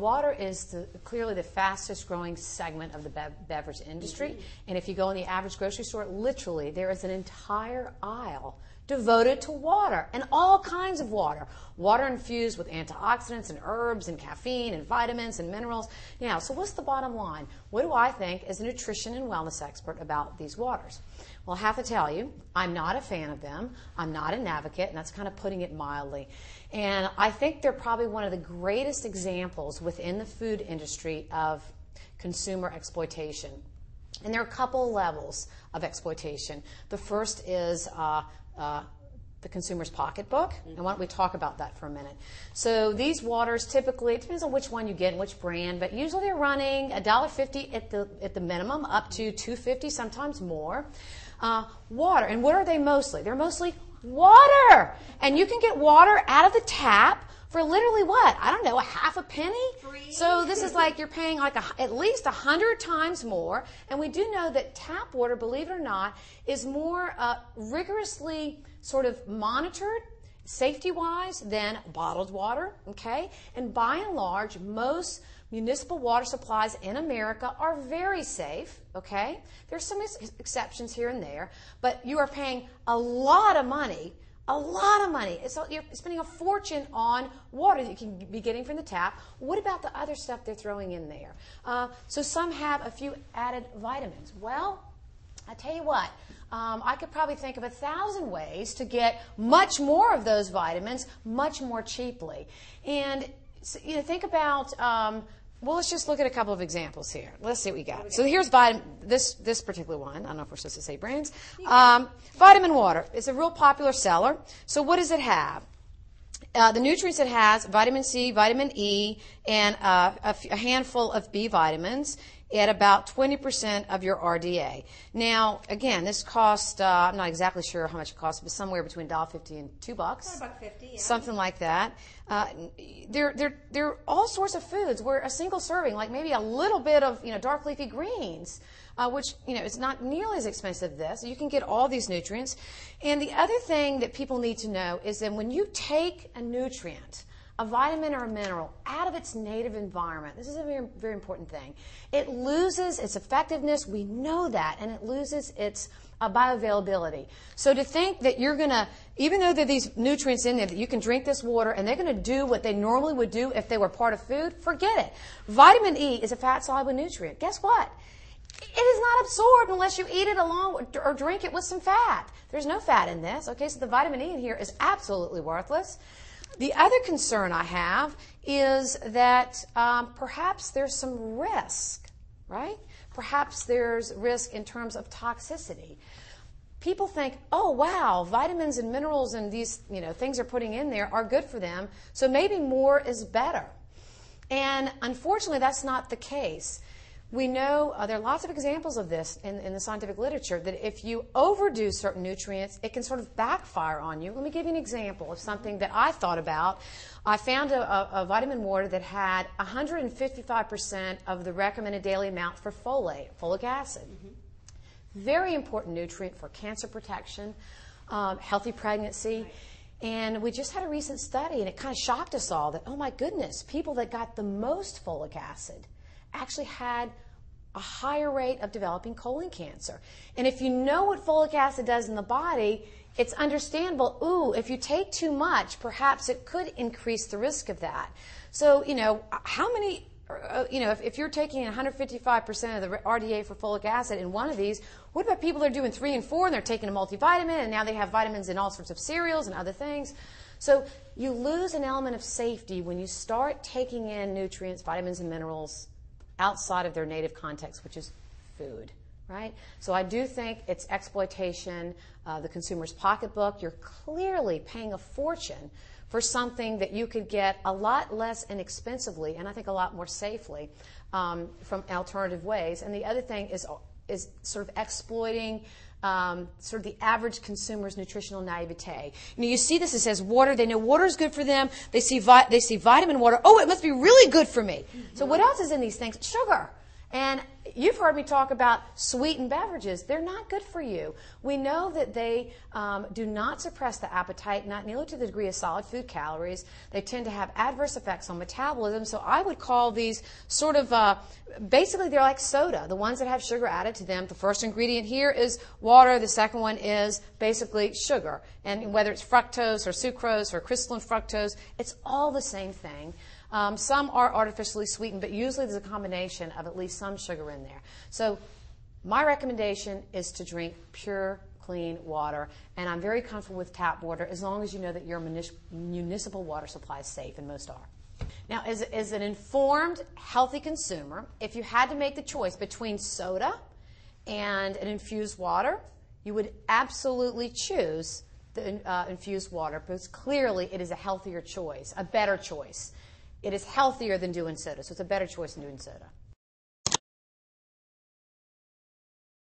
water is clearly the fastest growing segment of the beverage industry. And if you go in the average grocery store, literally there is an entire aisle devoted to water, and all kinds of water. Water infused with antioxidants and herbs and caffeine and vitamins and minerals. Now, so what's the bottom line? What do I think as a nutrition and wellness expert about these waters? Well, I have to tell you, I'm not a fan of them. I'm not an advocate, and that's kind of putting it mildly. And I think they're probably one of the greatest examples within the food industry of consumer exploitation. And there are a couple levels of exploitation. The first is the consumer's pocketbook. And why don't we talk about that for a minute? So these waters typically, it depends on which one you get and which brand, but usually they're running $1.50 at the minimum, up to $2.50, sometimes more. Water, and what are they mostly? They're mostly water. And you can get water out of the tap for literally what? I don't know, a half a penny? Free. So this is like you're paying like at least 100 times more. And we do know that tap water, believe it or not, is more rigorously sort of monitored safety-wise than bottled water, okay? And by and large, most municipal water supplies in America are very safe, okay? There's some exceptions here and there, but you are paying a lot of money. You're spending a fortune on water that you can be getting from the tap. What about the other stuff they're throwing in there? So some have a few added vitamins. Well, I tell you what, I could probably think of 1,000 ways to get much more of those vitamins much more cheaply. And think about, well, let's just look at a couple of examples here. Let's see what we got. So here's this particular one. I don't know if we're supposed to say brands. Vitamin water is a real popular seller. So what does it have? The nutrients it has: vitamin C, vitamin E, and a handful of B vitamins at about 20% of your RDA. Now, again, this costs, I'm not exactly sure how much it costs, but somewhere between $1.50 and $2. $1.50, yeah. Something like that. There are all sorts of foods where a single serving, like maybe a little bit of dark leafy greens, which is not nearly as expensive as this. You can get all these nutrients. And the other thing that people need to know is that when you take a nutrient, a vitamin or a mineral, out of its native environment, this is a very, very important thing, it loses its effectiveness. We know that, and it loses its bioavailability. So to think that you're going to, even though there are these nutrients in there, that you can drink this water and they're going to do what they normally would do if they were part of food, forget it. Vitamin E is a fat-soluble nutrient. Guess what? It is not absorbed unless you eat it along or drink it with some fat. There's no fat in this. Okay, so the vitamin E in here is absolutely worthless. The other concern I have is that perhaps there's some risk, right? Perhaps there's risk in terms of toxicity. People think, oh, wow, vitamins and minerals and these things they're putting in there are good for them, so maybe more is better. And unfortunately, that's not the case. We know there are lots of examples of this in the scientific literature, that if you overdo certain nutrients, it can sort of backfire on you. Let me give you an example of something that I thought about. I found a vitamin water that had 155% of the recommended daily amount for folic acid. Mm-hmm. Very important nutrient for cancer protection, healthy pregnancy. Right. And we just had a recent study, and it kind of shocked us all that, oh my goodness, people that got the most folic acid actually had a higher rate of developing colon cancer. And if you know what folic acid does in the body, it's understandable, ooh, if you take too much, perhaps it could increase the risk of that. So, how many, if you're taking 155% of the RDA for folic acid in one of these, what about people that are doing 3 and 4 and they're taking a multivitamin and now they have vitamins in all sorts of cereals and other things? So you lose an element of safety when you start taking in nutrients, vitamins and minerals outside of their native context, which is food, right? So I do think it's exploitation, the consumer's pocketbook. You're clearly paying a fortune for something that you could get a lot less inexpensively and I think a lot more safely from alternative ways. And the other thing is sort of exploiting sort of the average consumer's nutritional naivete. You see this, it says water. They know water is good for them. They see vitamin water. Oh, it must be really good for me. Mm-hmm. So what else is in these things? Sugar. And You've heard me talk about sweetened beverages. They're not good for you. We know that they do not suppress the appetite, not nearly to the degree of solid food calories. They tend to have adverse effects on metabolism. So I would call these sort of, basically they're like soda, the ones that have sugar added to them. The first ingredient here is water. The second one is basically sugar. And whether it's fructose or sucrose or crystalline fructose, it's all the same thing. Some are artificially sweetened, but usually there's a combination of at least some sugar in there. So my recommendation is to drink pure, clean water, and I'm very comfortable with tap water as long as you know that your municipal water supply is safe, and most are. Now, as an informed, healthy consumer, if you had to make the choice between soda and an infused water, you would absolutely choose the infused water because clearly it is a healthier choice, a better choice. It is healthier than doing soda, so it's a better choice than doing soda.